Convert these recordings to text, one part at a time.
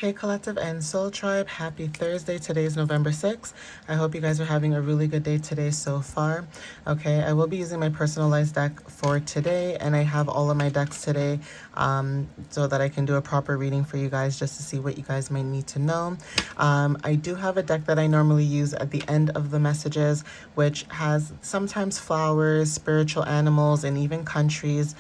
Hey Collective and Soul Tribe, happy Thursday. Today is November 6th. I hope you guys are having a really good day today so far. Okay, I will be using my personalized deck for today, and I have all of my decks today so that I can do a proper reading for you guys just to see what you guys might need to know. I do have a deck that I normally use at the end of the messages, which has sometimes flowers, spiritual animals, and even countries.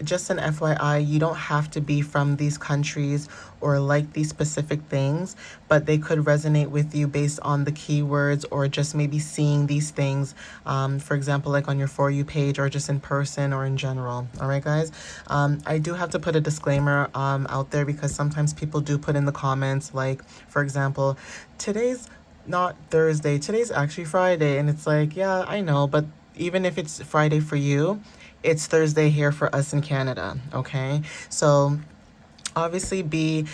Just an FYI, you don't have to be from these countries or like these specific things, but they could resonate with you based on the keywords or just maybe seeing these things, for example, like on your For You page or just in person or in general. All right, guys. I do have to put a disclaimer out there because sometimes people do put in the comments, like, for example, today's not Thursday, today's actually Friday. And it's like, yeah, I know, but even if it's Friday for you, it's Thursday here for us in Canada. Okay. So obviously be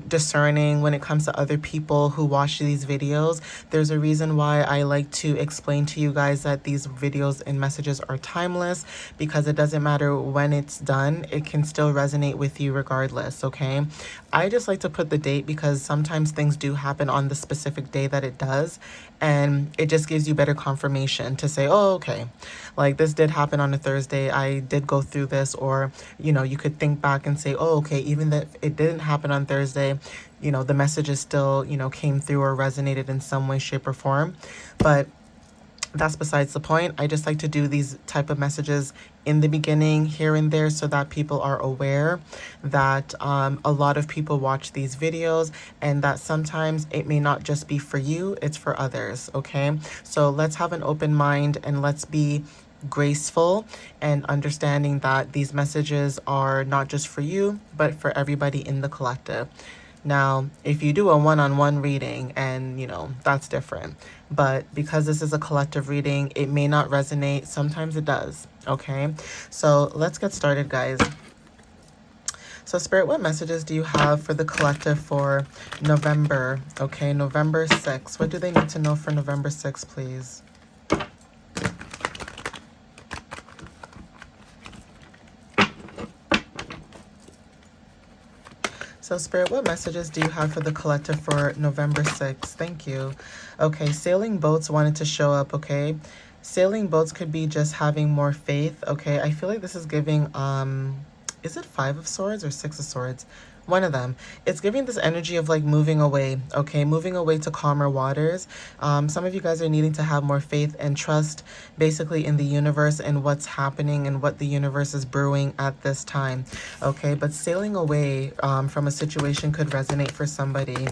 discerning when it comes to other people who watch these videos. There's a reason why I like to explain to you guys that these videos and messages are timeless, because it doesn't matter when it's done, it can still resonate with you regardless. Okay, I just like to put the date because sometimes things do happen on the specific day that it does, and it just gives you better confirmation to say, oh, okay, like this did happen on a Thursday, I did go through this. Or you could think back and say, oh, okay, even that it didn't happen on Thursday, the messages still came through or resonated in some way, shape, or form. But that's besides the point. I just like to do these type of messages in the beginning here and there so that people are aware that a lot of people watch these videos, and that sometimes it may not just be for you, it's for others. Okay, so let's have an open mind and let's be graceful and understanding that these messages are not just for you, but for everybody in the collective. Now, if you do a one-on-one reading, and that's different. But because this is a collective reading, it may not resonate. Sometimes it does. Okay, so let's get started, guys. So Spirit, what messages do you have for the collective for November? Okay, November 6th. What do they need to know for November 6th, please? So Spirit, what messages do you have for the collective for November 6th? Thank you. Okay, sailing boats wanted to show up, okay? Sailing boats could be just having more faith, okay? I feel like this is giving, is it 5 of Swords or 6 of Swords? One of them. It's giving this energy of like moving away, okay? Moving away to calmer waters. Some of you guys are needing to have more faith and trust basically in the universe and what's happening and what the universe is brewing at this time, okay? But sailing away from a situation could resonate for somebody.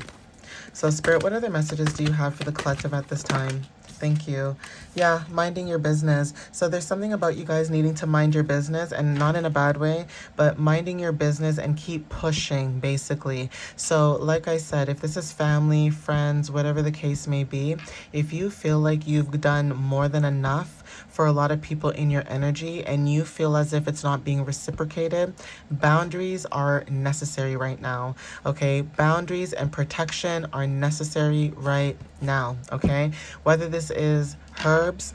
So Spirit, what other messages do you have for the collective at this time? Thank you. Yeah, minding your business. So there's something about you guys needing to mind your business, and not in a bad way, but minding your business and keep pushing, basically. So like I said, if this is family, friends, whatever the case may be, if you feel like you've done more than enough for a lot of people in your energy and you feel as if it's not being reciprocated, boundaries are necessary right now. Okay, boundaries and protection are necessary right now. Okay, whether this is herbs,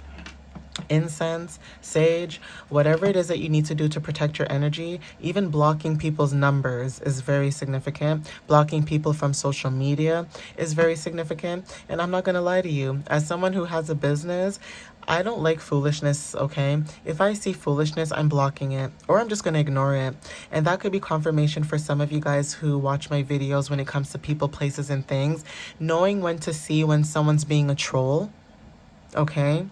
incense, sage, whatever it is that you need to do to protect your energy. Even blocking people's numbers is very significant. Blocking people from social media is very significant. And I'm not going to lie to you, as someone who has a business, I don't like foolishness, okay? If I see foolishness, I'm blocking it, or I'm just going to ignore it. And that could be confirmation for some of you guys who watch my videos when it comes to people, places, and things. Knowing when to see when someone's being a troll, okay?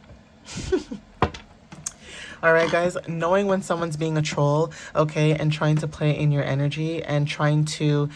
All right, guys, knowing when someone's being a troll, okay, and trying to play in your energy and trying to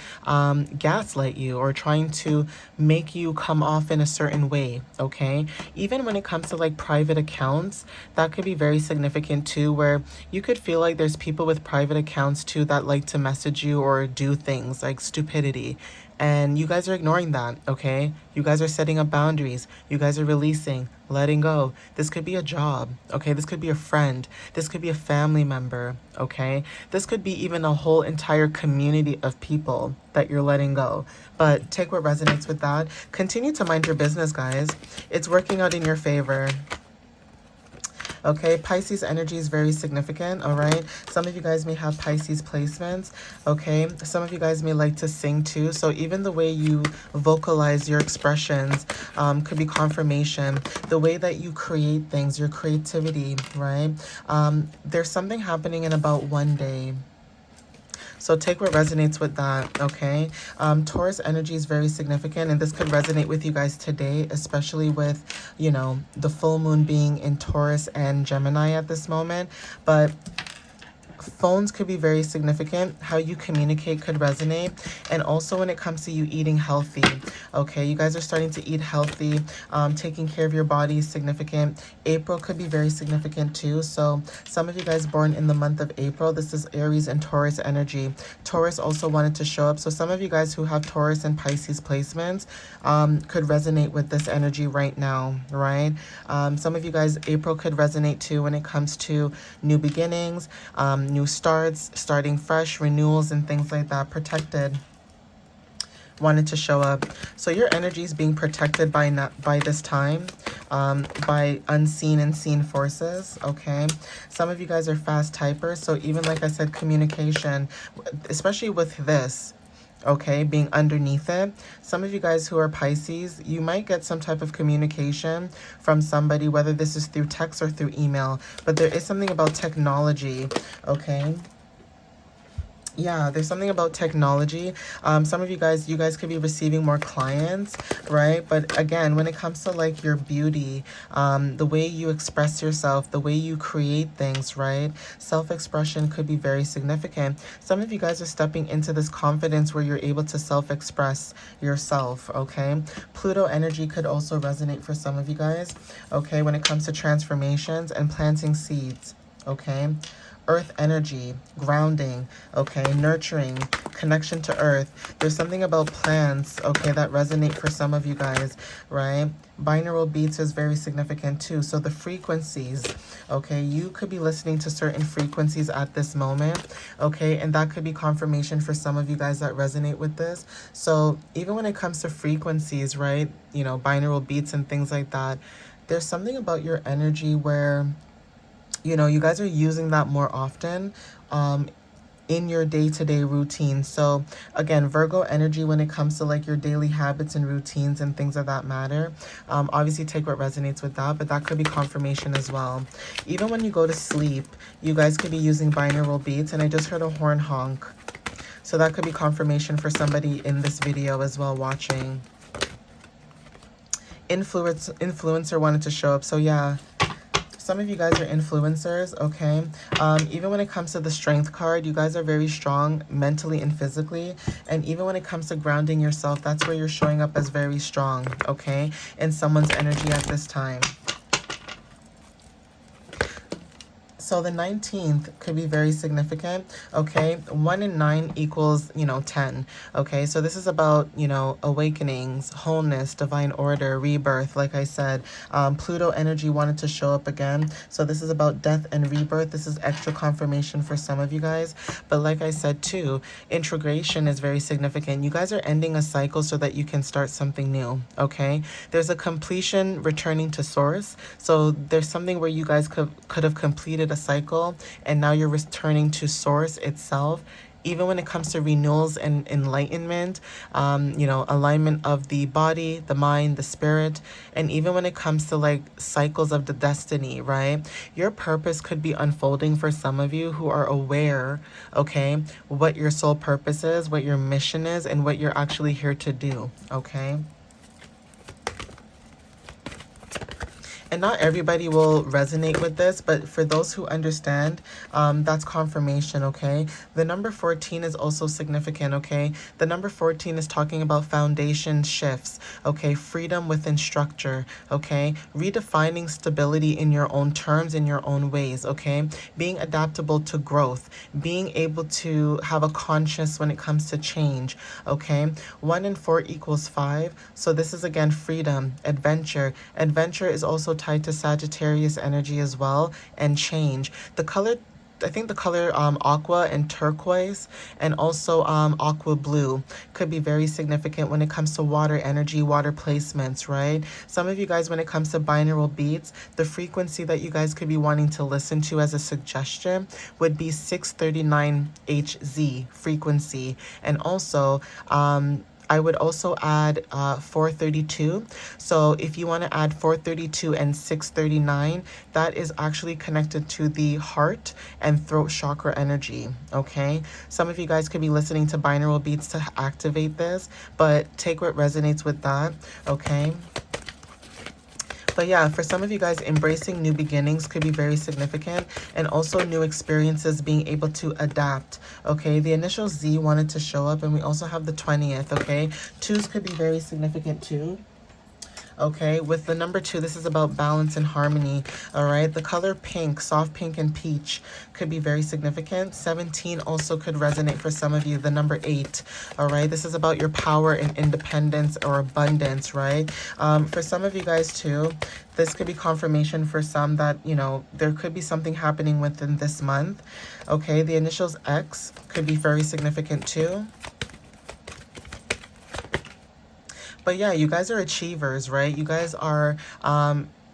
gaslight you or trying to make you come off in a certain way, okay? Even when it comes to like private accounts, that could be very significant too, where you could feel like there's people with private accounts too that like to message you or do things like stupidity. And you guys are ignoring that, okay? You guys are setting up boundaries. You guys are releasing, letting go. This could be a job, okay? This could be a friend. This could be a family member, okay? This could be even a whole entire community of people that you're letting go. But take what resonates with that. Continue to mind your business, guys. It's working out in your favor. Okay, Pisces energy is very significant, all right? Some of you guys may have Pisces placements, okay? Some of you guys may like to sing too. So even the way you vocalize your expressions could be confirmation. The way that you create things, your creativity, right? There's something happening in about one day. So take what resonates with that, okay? Taurus energy is very significant, and this could resonate with you guys today, especially with, you know, the full moon being in Taurus and Gemini at this moment. But phones could be very significant. How you communicate could resonate. And also when it comes to you eating healthy, okay? You guys are starting to eat healthy. Taking care of your body is significant. April could be very significant too. So some of you guys born in the month of April, this is Aries and Taurus energy. Taurus also wanted to show up. So some of you guys who have Taurus and Pisces placements could resonate with this energy right now, right? Some of you guys, April could resonate too when it comes to new beginnings, new starts, starting fresh, renewals, and things like that. Protected wanted to show up. So your energy is being protected by this time, by unseen and seen forces, okay? Some of you guys are fast typers, so even like I said, communication, especially with this, okay, being underneath it. Some of you guys who are Pisces, you might get some type of communication from somebody, whether this is through text or through email, but there is something about technology, okay? Yeah, there's something about technology. Some of you guys could be receiving more clients, right? But again, when it comes to like your beauty, the way you express yourself, the way you create things, right? Self-expression could be very significant. Some of you guys are stepping into this confidence where you're able to self-express yourself, okay? Pluto energy could also resonate for some of you guys, okay? When it comes to transformations and planting seeds, okay? Earth energy, grounding, okay, nurturing, connection to earth. There's something about plants, okay, that resonate for some of you guys, right? Binaural beats is very significant too. So the frequencies, okay, you could be listening to certain frequencies at this moment, okay, and that could be confirmation for some of you guys that resonate with this. So even when it comes to frequencies, right, you know, binaural beats and things like that, there's something about your energy where, you know, you guys are using that more often in your day-to-day routine. So again, Virgo energy when it comes to like your daily habits and routines and things of that matter. Obviously take what resonates with that, but that could be confirmation as well. Even when you go to sleep, you guys could be using binaural beats, and I just heard a horn honk. So that could be confirmation for somebody in this video as well watching. Influencer wanted to show up. So yeah, some of you guys are influencers, okay? Even when it comes to the strength card, you guys are very strong mentally and physically. And even when it comes to grounding yourself, that's where you're showing up as very strong, okay? In someone's energy at this time. So the 19th could be very significant, okay? 1 and 9 equals, you know, 10, okay? So this is about, you know, awakenings, wholeness, divine order, rebirth, like I said. Pluto energy wanted to show up again. So this is about death and rebirth. This is extra confirmation for some of you guys. But like I said too, integration is very significant. You guys are ending a cycle so that you can start something new, okay? There's a completion returning to source. So there's something where you guys could have completed a cycle and now you're returning to source itself. Even when it comes to renewals and enlightenment, you know, alignment of the body, the mind, the spirit, and even when it comes to like cycles of the destiny, right? Your purpose could be unfolding for some of you who are aware, okay, what your soul purpose is, what your mission is, and what you're actually here to do, okay? And not everybody will resonate with this, but for those who understand, that's confirmation, okay? The number 14 is also significant, okay? The number 14 is talking about foundation shifts, okay? Freedom within structure, okay? Redefining stability in your own terms, in your own ways, okay? Being adaptable to growth, being able to have a conscience when it comes to change, okay? 1 and 4 equals 5. So this is again freedom, adventure. Adventure is also tied to Sagittarius energy as well, and change. The color I think the color aqua and turquoise, and also aqua blue could be very significant when it comes to water energy, water placements, right? Some of you guys, when it comes to binaural beats, the frequency that you guys could be wanting to listen to as a suggestion would be 639 Hz frequency. And also, I would also add 432. So if you want to add 432 and 639, that is actually connected to the heart and throat chakra energy, okay? Some of you guys could be listening to binaural beats to activate this, but take what resonates with that, okay? But yeah, for some of you guys, embracing new beginnings could be very significant, and also new experiences, being able to adapt, okay? The initial Z wanted to show up, and we also have the 20th, okay? Twos could be very significant too. Okay, with the number 2, this is about balance and harmony. All right, the color pink, soft pink and peach could be very significant. 17 also could resonate for some of you, the number 8. All right, this is about your power and independence or abundance, right? For some of you guys too, this could be confirmation for some that, you know, there could be something happening within this month. Okay, the initials X could be very significant too. But yeah, you guys are achievers, right? You guys are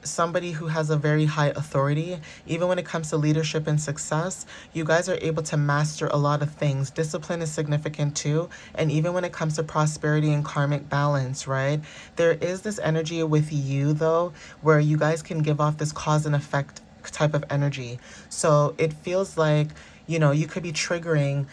somebody who has a very high authority. Even when it comes to leadership and success, you guys are able to master a lot of things. Discipline is significant too. And even when it comes to prosperity and karmic balance, right? There is this energy with you, though, where you guys can give off this cause and effect type of energy. So it feels like, you know, you could be triggering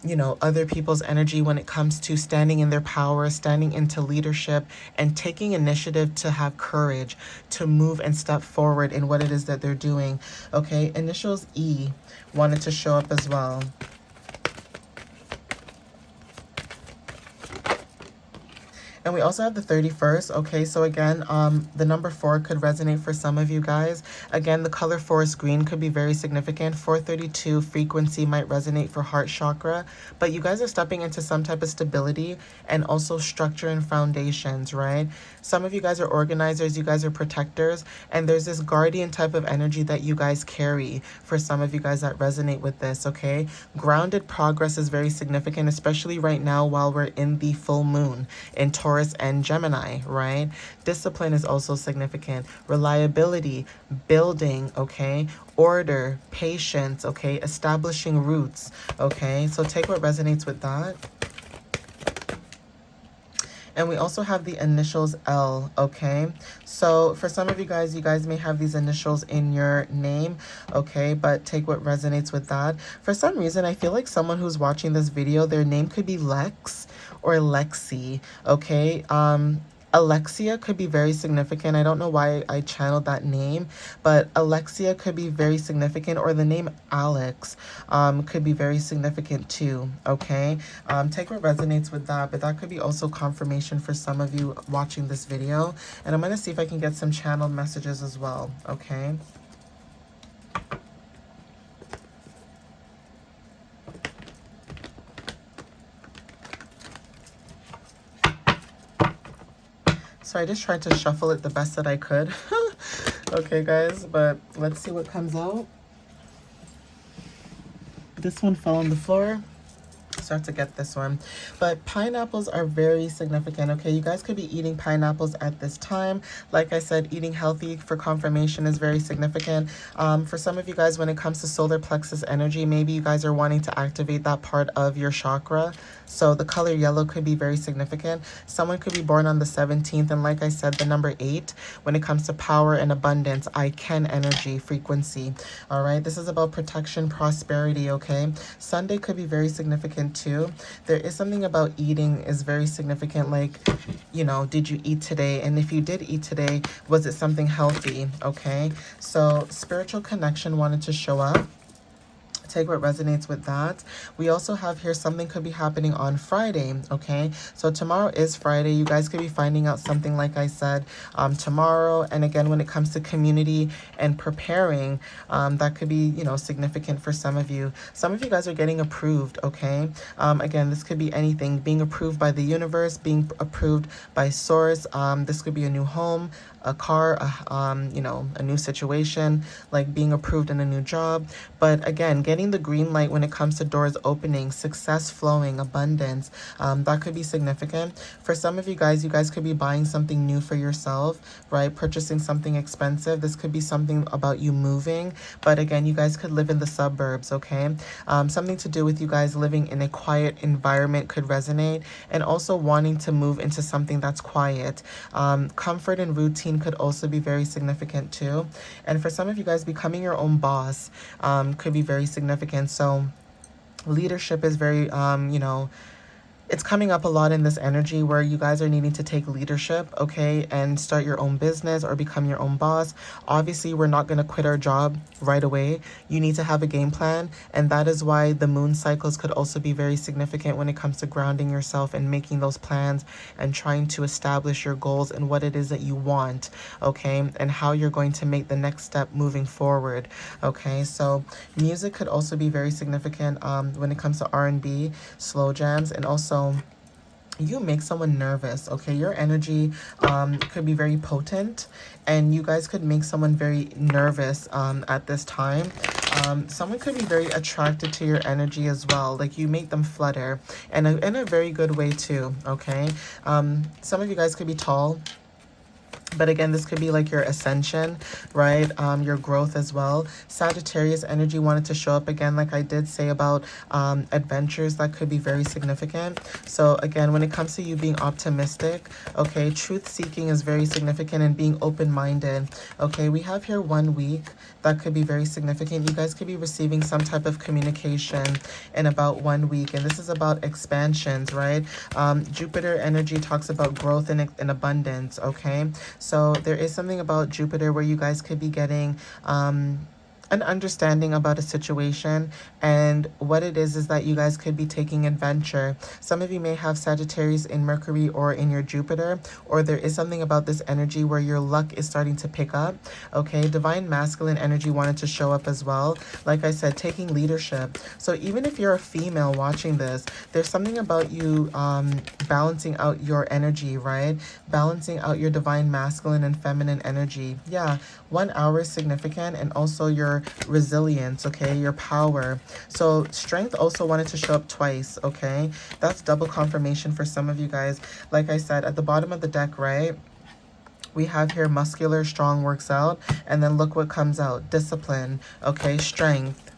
you know, other people's energy when it comes to standing in their power, standing into leadership, and taking initiative to have courage to move and step forward in what it is that they're doing. Okay, initials E wanted to show up as well. And we also have the 31st. Okay, so again, the number 4 could resonate for some of you guys. Again, the color forest green could be very significant. 432 frequency might resonate for heart chakra. But you guys are stepping into some type of stability and also structure and foundations, right? Some of you guys are organizers, you guys are protectors, and there's this guardian type of energy that you guys carry for some of you guys that resonate with this, okay? Grounded progress is very significant, especially right now while we're in the full moon in Taurus and Gemini, right? Discipline is also significant. Reliability, building, okay? Order, patience, okay? Establishing roots, okay? So take what resonates with that. And we also have the initials L, okay? So for some of you guys may have these initials in your name, okay? But take what resonates with that. For some reason, I feel like someone who's watching this video, their name could be Lex or Lexi, okay? Alexia could be very significant. I don't know why I channeled that name, but Alexia could be very significant, or the name Alex could be very significant too, okay? Take what resonates with that, but that could be also confirmation for some of you watching this video. And I'm going to see if I can get some channeled messages as well, okay? So I just tried to shuffle it the best that I could. Okay, guys, but let's see what comes out. This one fell on the floor. So I have to get this one. But pineapples are very significant, okay? You guys could be eating pineapples at this time. Like I said, eating healthy for confirmation is very significant. For some of you guys, when it comes to solar plexus energy, maybe you guys are wanting to activate that part of your chakra. So the color yellow could be very significant. Someone could be born on the 17th. And like I said, the number 8, when it comes to power and abundance, I can energy frequency. All right, this is about protection, prosperity, okay? Sunday could be very significant too. There is something about eating is very significant, like, you know, did you eat today? And if you did eat today, was it something healthy? Okay, so spiritual connection wanted to show up. Take what resonates with that. We also have here something could be happening on Friday, okay? So tomorrow is Friday. You guys could be finding out something, like I said, tomorrow. And again, when it comes to community and preparing, that could be, you know, significant for some of you. Some of you guys are getting approved, okay? Again, this could be anything. Being approved by the universe, being approved by source. This could be a new home, a car, a new situation, like being approved in a new job. But again, getting the green light when it comes to doors opening, success flowing, abundance, that could be significant. For some of you guys could be buying something new for yourself, right? Purchasing something expensive. This could be something about you moving, but again, you guys could live in the suburbs, okay? Something to do with you guys living in a quiet environment could resonate, and also wanting to move into something that's quiet. Comfort and routine could also be very significant too. And for some of you guys, becoming your own boss could be very significant. So leadership is very, it's coming up a lot in this energy where you guys are needing to take leadership, okay, and start your own business or become your own boss. Obviously, we're not going to quit our job right away. You need to have a game plan, and that is why the moon cycles could also be very significant when it comes to grounding yourself and making those plans and trying to establish your goals and what it is that you want, okay, and how you're going to make the next step moving forward, okay. So music could also be very significant when it comes to R&B, slow jams, and also you make someone nervous, okay? Your energy could be very potent, and you guys could make someone very nervous at this time. Someone could be very attracted to your energy as well. Like, you make them flutter, and in a very good way too, okay? Some of you guys could be tall, but again, this could be like your ascension, right? Your growth as well. Sagittarius energy wanted to show up again, like I did say about adventures that could be very significant. So again, when it comes to you being optimistic, okay, truth seeking is very significant, and being open-minded. Okay, we have here 1 week that could be very significant. You guys could be receiving some type of communication in about 1 week, and this is about expansions, right? Jupiter energy talks about growth and abundance, okay? So there is something about Jupiter where you guys could be getting an understanding about a situation, and what it is that you guys could be taking adventure. Some of you may have Sagittarius in Mercury or in your Jupiter, or there is something about this energy where your luck is starting to pick up, okay? Divine masculine energy wanted to show up as well. Like I said, taking leadership. So even if you're a female watching this, there's something about you balancing out your energy, right? Balancing out your divine masculine and feminine energy. Yeah, 1 hour is significant, and also your resilience, okay, your power. So strength also wanted to show up twice, okay? That's double confirmation for some of you guys. Like I said, at the bottom of the deck, right, we have here muscular, strong works out, and then look what comes out, discipline, okay, strength.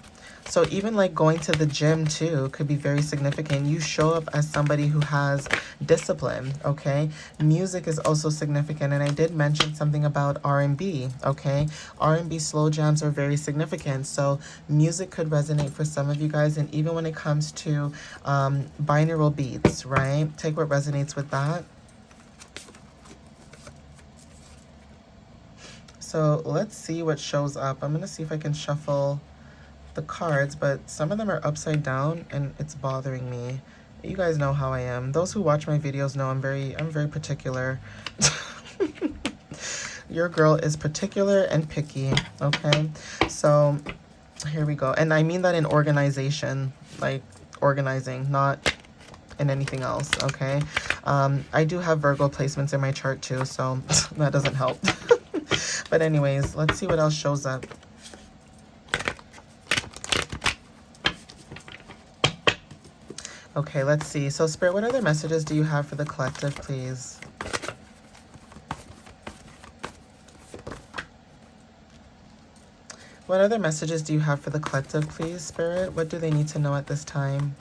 So even like going to the gym too could be very significant. You show up as somebody who has discipline, okay? Music is also significant, and I did mention something about R&B, okay? R&B slow jams are very significant, so music could resonate for some of you guys. And even when it comes to binaural beats, right? Take what resonates with that. So let's see what shows up. I'm gonna see if I can shuffle the cards, but some of them are upside down and it's bothering me. You guys know how I am. Those who watch my videos know I'm very particular. Your girl is particular and picky, okay? So here we go. And I mean that in organization, like organizing, not in anything else, okay? I do have Virgo placements in my chart too, so that doesn't help. But anyways, let's see what else shows up. Okay, let's see. So Spirit, what other messages do you have for the collective, please? What other messages do you have for the collective, please, Spirit? What do they need to know at this time?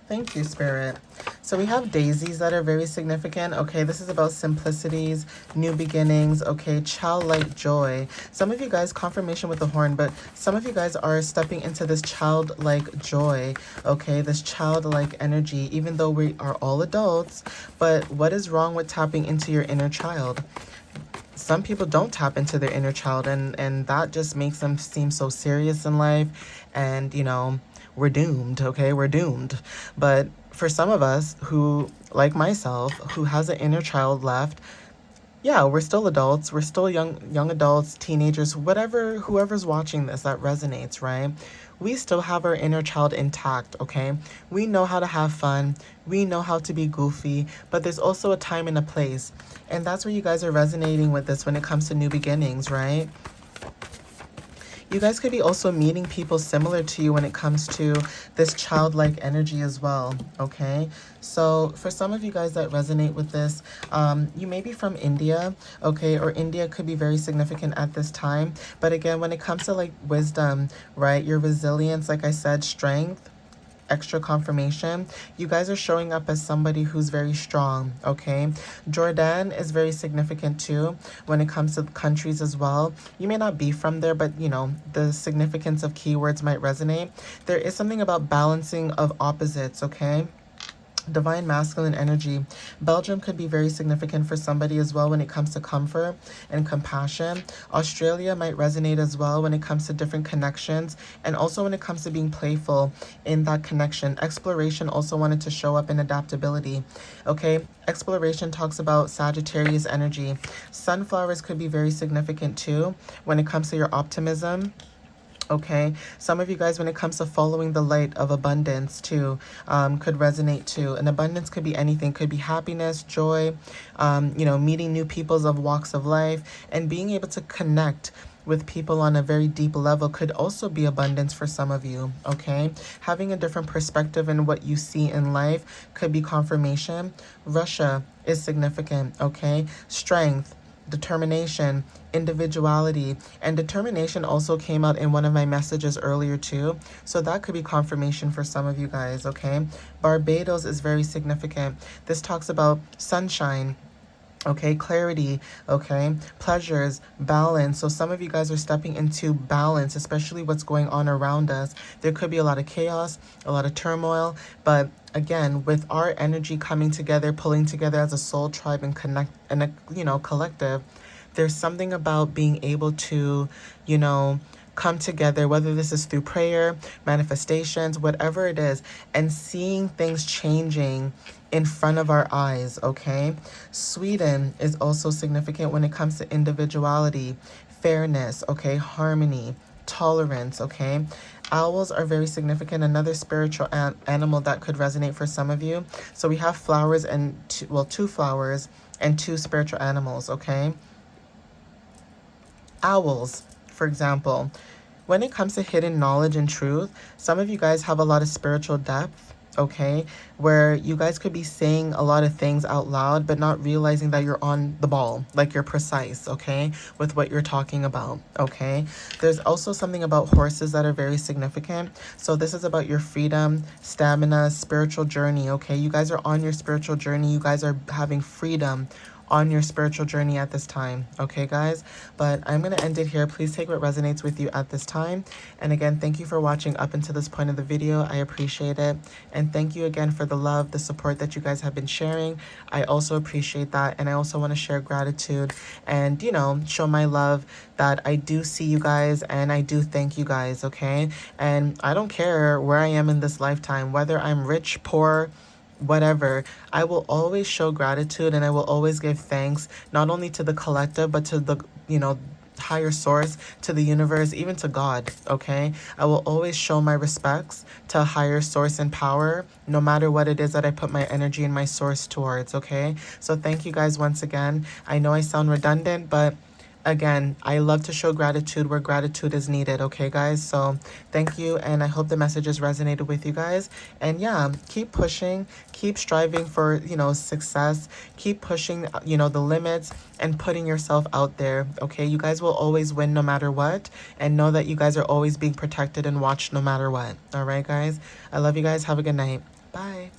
Thank you, Spirit. So we have daisies that are very significant. Okay, this is about simplicities, new beginnings, okay, childlike joy. Some of you guys, confirmation with the horn, but some of you guys are stepping into this childlike joy, okay, this childlike energy, even though we are all adults. But what is wrong with tapping into your inner child? Some people don't tap into their inner child, and that just makes them seem so serious in life, and, you know, we're doomed, okay? We're doomed. But for some of us who, like myself, who has an inner child left, yeah, we're still adults. We're still young adults, teenagers, whatever, whoever's watching this that resonates, right? We still have our inner child intact, okay? We know how to have fun. We know how to be goofy, but there's also a time and a place. And that's where you guys are resonating with this when it comes to new beginnings, right? You guys could be also meeting people similar to you when it comes to this childlike energy as well, okay? So for some of you guys that resonate with this, you may be from India, okay? Or India could be very significant at this time. But again, when it comes to like wisdom, right? Your resilience, like I said, strength, extra confirmation, you guys are showing up as somebody who's very strong, okay? Jordan is very significant too when it comes to countries as well. You may not be from there, but you know, the significance of keywords might resonate. There is something about balancing of opposites, okay? Divine masculine energy. Belgium could be very significant for somebody as well when it comes to comfort and compassion. Australia might resonate as well when it comes to different connections, and also when it comes to being playful in that connection. Exploration also wanted to show up in adaptability. Okay, exploration talks about Sagittarius energy. Sunflowers could be very significant too when it comes to your optimism. Okay, some of you guys, when it comes to following the light of abundance too, could resonate too. And abundance could be anything, could be happiness, joy, you know, meeting new peoples of walks of life, and being able to connect with people on a very deep level could also be abundance for some of you, okay? Having a different perspective in what you see in life could be confirmation. Russia is significant, okay? Strength, determination, individuality, and determination also came out in one of my messages earlier too. So that could be confirmation for some of you guys, okay? Barbados is very significant. This talks about sunshine, okay, clarity, okay, pleasures, balance. So some of you guys are stepping into balance, especially what's going on around us. There could be a lot of chaos, a lot of turmoil, but again, with our energy coming together, pulling together as a soul tribe and connect and a, you know, collective, there's something about being able to, you know, come together, whether this is through prayer, manifestations, whatever it is, and seeing things changing in front of our eyes, okay? Sweden is also significant when it comes to individuality, fairness, okay, harmony, tolerance, okay? Owls are very significant, another spiritual animal that could resonate for some of you. So we have flowers and, two flowers and two spiritual animals, okay? Owls, for example, when it comes to hidden knowledge and truth, some of you guys have a lot of spiritual depth, okay, where you guys could be saying a lot of things out loud, but not realizing that you're on the ball, like you're precise, okay, with what you're talking about, okay? There's also something about horses that are very significant. So this is about your freedom, stamina, spiritual journey, okay? You guys are on your spiritual journey. You guys are having freedom on your spiritual journey at this time, okay guys? But I'm going to end it here. Please take what resonates with you at this time. And again, thank you for watching up until this point of the video. I appreciate it. And thank you again for the love, the support that you guys have been sharing. I also appreciate that. And I also want to share gratitude and, you know, show my love that I do see you guys and I do thank you guys, okay? And I don't care where I am in this lifetime, whether I'm rich, poor, whatever, I will always show gratitude and I will always give thanks, not only to the collective, but to the, you know, higher source, to the universe, even to God, okay? I will always show my respects to a higher source and power, no matter what it is that I put my energy and my source towards, okay? So thank you guys once again. I know I sound redundant, but again, I love to show gratitude where gratitude is needed, okay, guys? So thank you, and I hope the messages resonated with you guys. And yeah, keep pushing, keep striving for, you know, success, keep pushing, you know, the limits and putting yourself out there, okay? You guys will always win no matter what, and know that you guys are always being protected and watched no matter what, all right, guys? I love you guys. Have a good night. Bye.